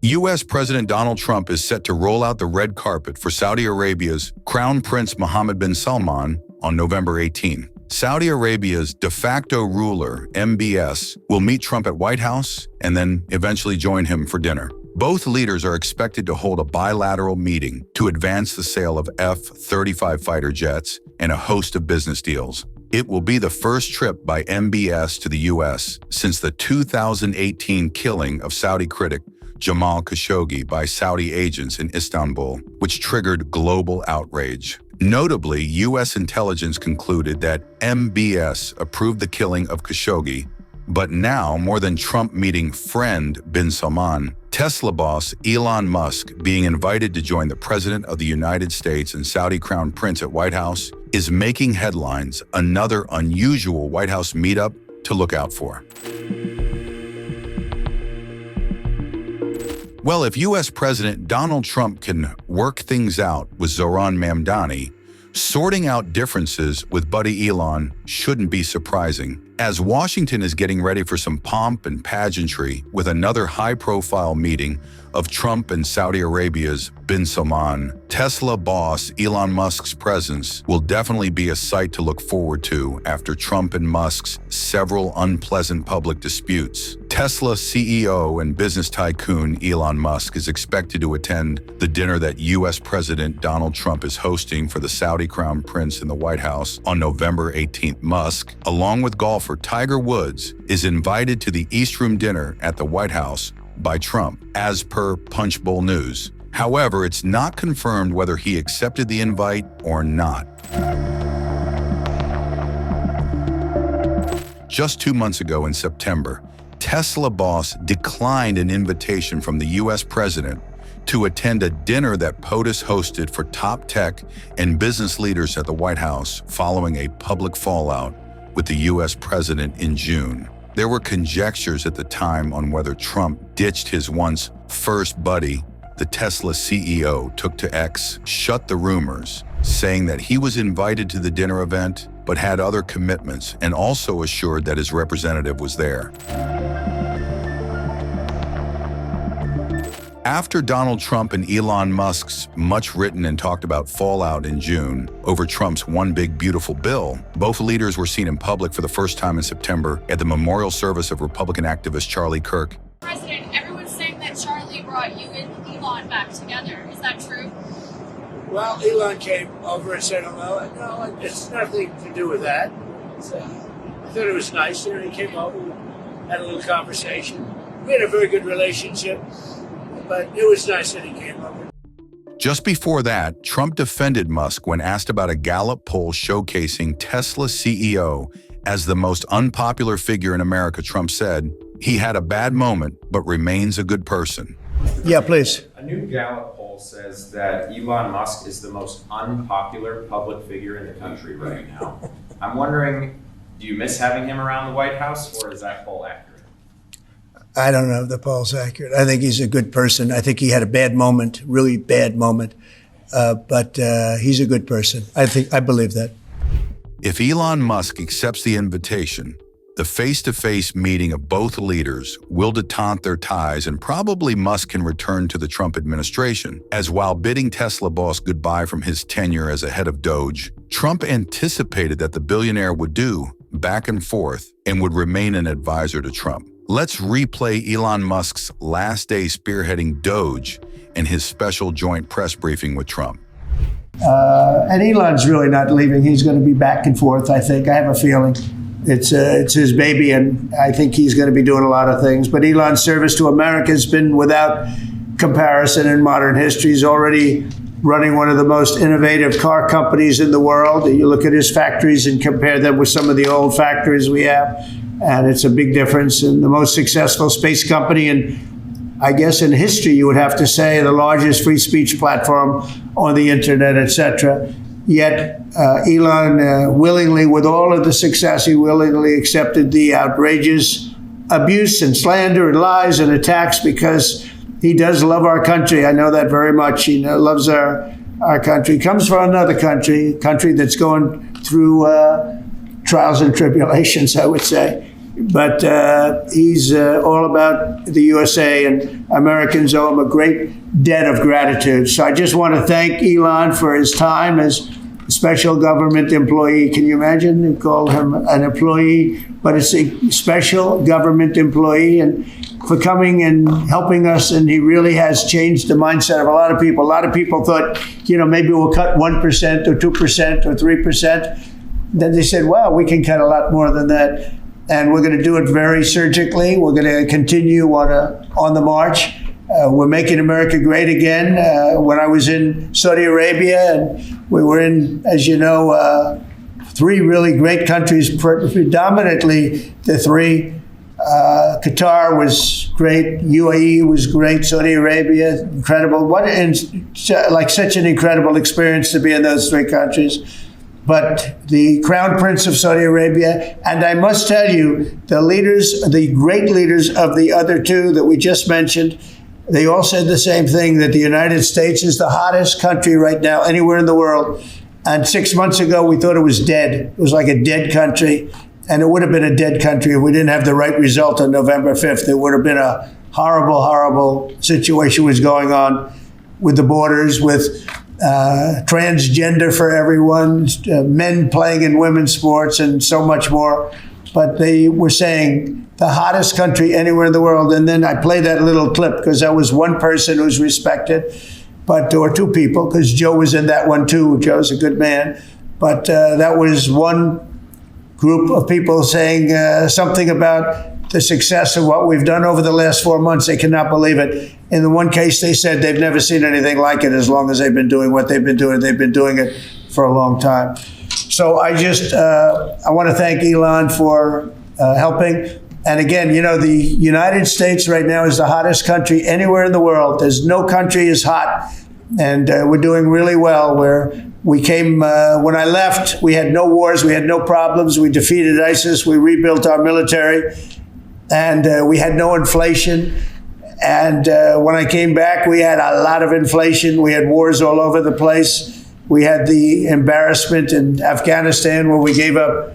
U.S. President Donald Trump is set to roll out the red carpet for Saudi Arabia's Crown Prince Mohammed bin Salman on November 18. Saudi Arabia's de facto ruler, MBS, will meet Trump at White House and then eventually join him for dinner. Both leaders are expected to hold a bilateral meeting to advance the sale of F-35 fighter jets and a host of business deals. It will be the first trip by MBS to the U.S. since the 2018 killing of Saudi critic Jamal Khashoggi by Saudi agents in Istanbul, which triggered global outrage. Notably, U.S. intelligence concluded that MBS approved the killing of Khashoggi, but now, more than Trump meeting friend bin Salman, Tesla boss Elon Musk being invited to join the President of the United States and Saudi Crown Prince at White House is making headlines, another unusual White House meetup to look out for. Well, if U.S. President Donald Trump can work things out with Zohran Mamdani, sorting out differences with buddy Elon shouldn't be surprising, as Washington is getting ready for some pomp and pageantry with another high-profile meeting of Trump and Saudi Arabia's bin Salman. Tesla boss Elon Musk's presence will definitely be a sight to look forward to after Trump and Musk's several unpleasant public disputes. Tesla CEO and business tycoon Elon Musk is expected to attend the dinner that U.S. President Donald Trump is hosting for the Saudi Crown Prince in the White House on November 18th. Musk, along with golfer Tiger Woods, is invited to the East Room dinner at the White House by Trump, as per Punchbowl News. However, it's not confirmed whether he accepted the invite or not. Just 2 months ago in September, Tesla boss declined an invitation from the U.S. president to attend a dinner that POTUS hosted for top tech and business leaders at the White House following a public fallout with the U.S. president in June. There were conjectures at the time on whether Trump ditched his once first buddy. The Tesla CEO took to X, shut the rumors, saying that he was invited to the dinner event but had other commitments, and also assured that his representative was there. After Donald Trump and Elon Musk's much written and talked about fallout in June over Trump's One Big Beautiful Bill, both leaders were seen in public for the first time in September at the memorial service of Republican activist Charlie Kirk. President, everyone's saying that Charlie brought you and Elon back together. Is that true? Well, Elon came over and said hello. No, it's nothing to do with that. So I thought it was nice. You know, he came over, we had a little conversation. We had a very good relationship, but it was nice that he came over. Just before that, Trump defended Musk when asked about a Gallup poll showcasing Tesla CEO as the most unpopular figure in America. Trump said he had a bad moment, but remains a good person. Yeah, please. A new Gallup poll says that Elon Musk is the most unpopular public figure in the country right now. I'm wondering, do you miss having him around the White House, or is that poll accurate? I don't know if the poll's accurate. I think he's a good person. I think he had a bad moment, really bad moment, but he's a good person. I believe that. If Elon Musk accepts the invitation, the face-to-face meeting of both leaders will detente their ties, and probably Musk can return to the Trump administration, as while bidding Tesla boss goodbye from his tenure as a head of Doge, Trump anticipated that the billionaire would do back and forth and would remain an advisor to Trump. Let's replay Elon Musk's last day spearheading Doge and his special joint press briefing with Trump. And Elon's really not leaving. He's going to be back and forth, I think. I have a feeling. It's his baby, and I think he's going to be doing a lot of things. But Elon's service to America has been without comparison in modern history. He's already running one of the most innovative car companies in the world. You look at his factories and compare them with some of the old factories we have, and it's a big difference. And the most successful space company, and I guess in history you would have to say the largest free speech platform on the internet, etc. Yet Elon willingly, with all of the success, he willingly accepted the outrageous abuse and slander and lies and attacks because he does love our country. I know that very much. He loves our country. He comes from another country, a country that's going through trials and tribulations, I would say. But he's all about the USA, and Americans owe him a great debt of gratitude. So I just want to thank Elon for his time as a special government employee. Can you imagine? They call him an employee, but it's a special government employee, and for coming and helping us. And he really has changed the mindset of a lot of people. A lot of people thought, maybe we'll cut 1% or 2% or 3%. Then they said, wow, we can cut a lot more than that. And we're going to do it very surgically. We're going to continue on the march. We're making America great again. When I was in Saudi Arabia, and we were in, as you know, 3 really great countries, predominantly the 3. Qatar was great. UAE was great. Saudi Arabia, incredible. Such an incredible experience to be in those 3 countries. But the Crown Prince of Saudi Arabia, and I must tell you, the great leaders of the other 2 that we just mentioned, they all said the same thing, that the United States is the hottest country right now anywhere in the world. And 6 months ago, we thought it was dead. It was like a dead country. And it would have been a dead country if we didn't have the right result on November 5th. It would have been a horrible, horrible situation was going on with the borders, with transgender for everyone, men playing in women's sports, and so much more. But they were saying the hottest country anywhere in the world. And then I played that little clip because that was one person who's respected, or 2 people, because Joe was in that one too. Joe's a good man. But that was one group of people saying something about the success of what we've done over the last 4 months. They cannot believe it. In the one case, they said they've never seen anything like it as long as they've been doing what they've been doing. They've been doing it for a long time. So I want to thank Elon for helping. And again, the United States right now is the hottest country anywhere in the world. There's no country as hot. And we're doing really well. Where we came, when I left, we had no wars, we had no problems. We defeated ISIS, we rebuilt our military, and we had no inflation. And when I came back, we had a lot of inflation. We had wars all over the place. We had the embarrassment in Afghanistan where we gave up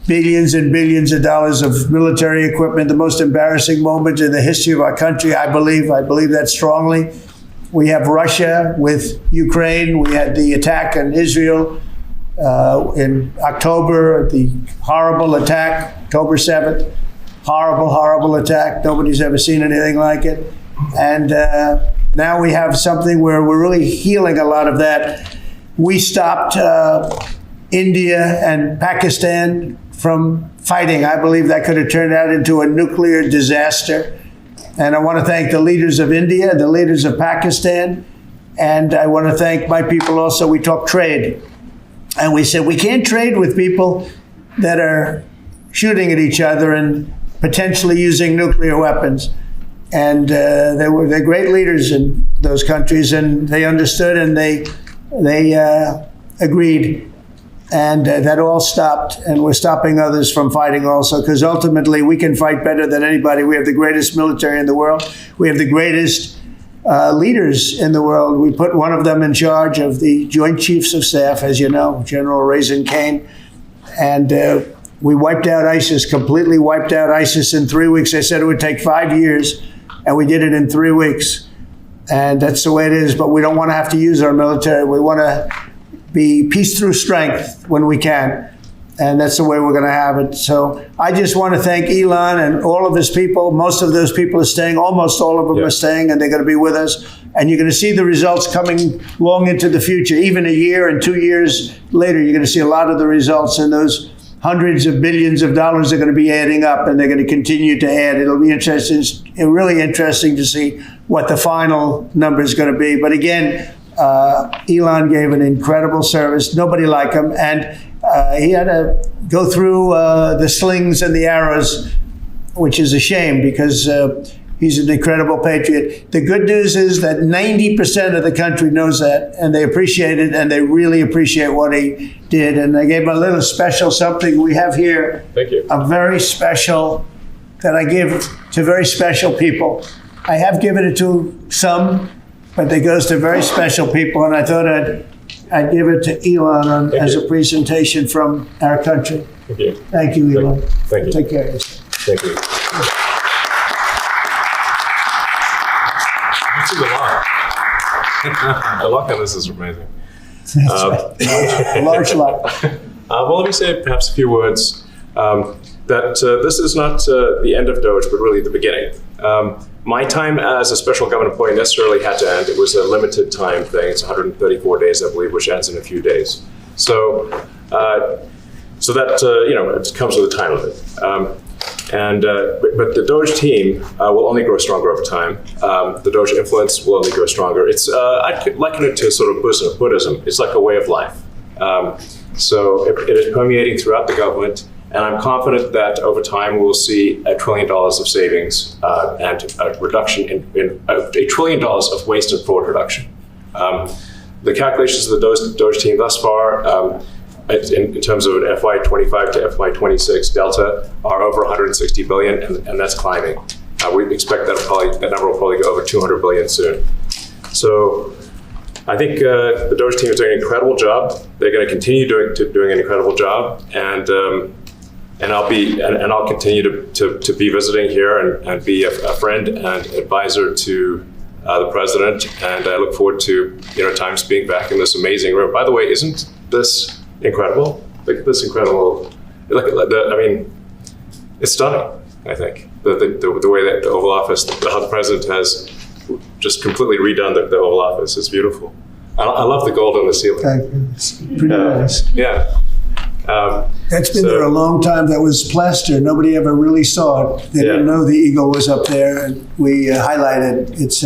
billions and billions of dollars of military equipment, the most embarrassing moment in the history of our country, I believe. I believe that strongly. We have Russia with Ukraine. We had the attack on Israel in October, the horrible attack, October 7th. Horrible, horrible attack. Nobody's ever seen anything like it. And now we have something where we're really healing a lot of that. We stopped India and Pakistan from fighting. I believe that could have turned out into a nuclear disaster. And I want to thank the leaders of India, the leaders of Pakistan, and I want to thank my people also. We talked trade, and we said we can't trade with people that are shooting at each other and potentially using nuclear weapons. And they're great leaders in those countries, and they understood, and they agreed. And that all stopped, and we're stopping others from fighting also, because ultimately we can fight better than anybody. We have the greatest military in the world. We have the greatest leaders in the world. We put one of them in charge of the Joint Chiefs of Staff, as you know, General Raisin Kane. And we wiped out ISIS, completely wiped out ISIS in 3 weeks. They said it would take 5 years, and we did it in 3 weeks. And that's the way it is. But we don't want to have to use our military. We want to be peace through strength when we can. And that's the way we're going to have it. So I just want to thank Elon and all of his people. Most of those people are staying. Almost all of them are staying, and they're going to be with us. And you're going to see the results coming long into the future. Even a year and 2 years later, you're going to see a lot of the results. And those hundreds of billions of dollars are going to be adding up, and they're going to continue to add. It'll be interesting, really interesting to see what the final number is going to be. But again, Elon gave an incredible service. Nobody like him. And he had to go through the slings and the arrows, which is a shame because he's an incredible patriot. The good news is that 90% of the country knows that, and they appreciate it, and they really appreciate what he did. And I gave him a little special something we have here. Thank you. A very special that I give to very special people. I have given it to some, but it goes to very special people, and I thought I'd give it to Elon as a presentation from our country. Thank you. Thank you, Elon. Thank you. Take care of yourself. Thank you. This is a lot. The luck on this is amazing. A large lot. Well, let me say perhaps a few words that this is not the end of Doge, but really the beginning. My time as a special government employee necessarily had to end. It was a limited time thing. It's 134 days, I believe, which ends in a few days. So that it comes with a time limit. But the Doge team will only grow stronger over time. The Doge influence will only grow stronger. I'd liken it to sort of Buddhism. It's like a way of life. So it is permeating throughout the government, and I'm confident that over time we'll see $1 trillion of savings and a reduction in $1 trillion of waste and fraud reduction. The calculations of the Doge team thus far, in terms of an FY25 to FY26 delta, are over 160 billion, and that's climbing. We expect that number will probably go over 200 billion soon. So I think the Doge team is doing an incredible job. They're going to continue doing an incredible job, and I'll continue to be visiting here and be a friend and advisor to the president. And I look forward to times being back in this amazing room. By the way, isn't this incredible? Look at this incredible. It's stunning. I think the way that the Oval Office, how the president has just completely redone the Oval Office. It's beautiful. I love the gold on the ceiling. Thank you. It's pretty nice. Yeah. That's been there a long time. That was plaster. Nobody ever really saw it. They didn't know the eagle was up there, and we highlighted. It's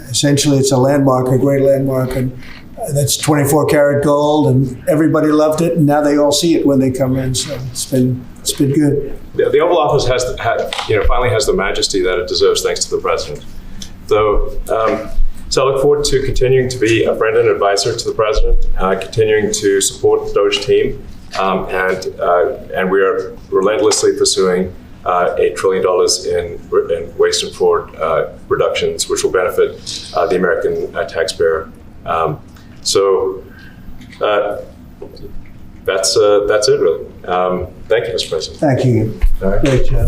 essentially it's a landmark, a great landmark, and that's 24 karat gold, and everybody loved it. And now they all see it when they come in. So it's been good. The Oval Office finally has the majesty that it deserves, thanks to the president. So I look forward to continuing to be a friend and advisor to the president, continuing to support the Doge team, and we are relentlessly pursuing $8 trillion in waste and fraud reductions, which will benefit the American taxpayer. So that's it, really. Thank you, Mr. President. Thank you. All right. Great job.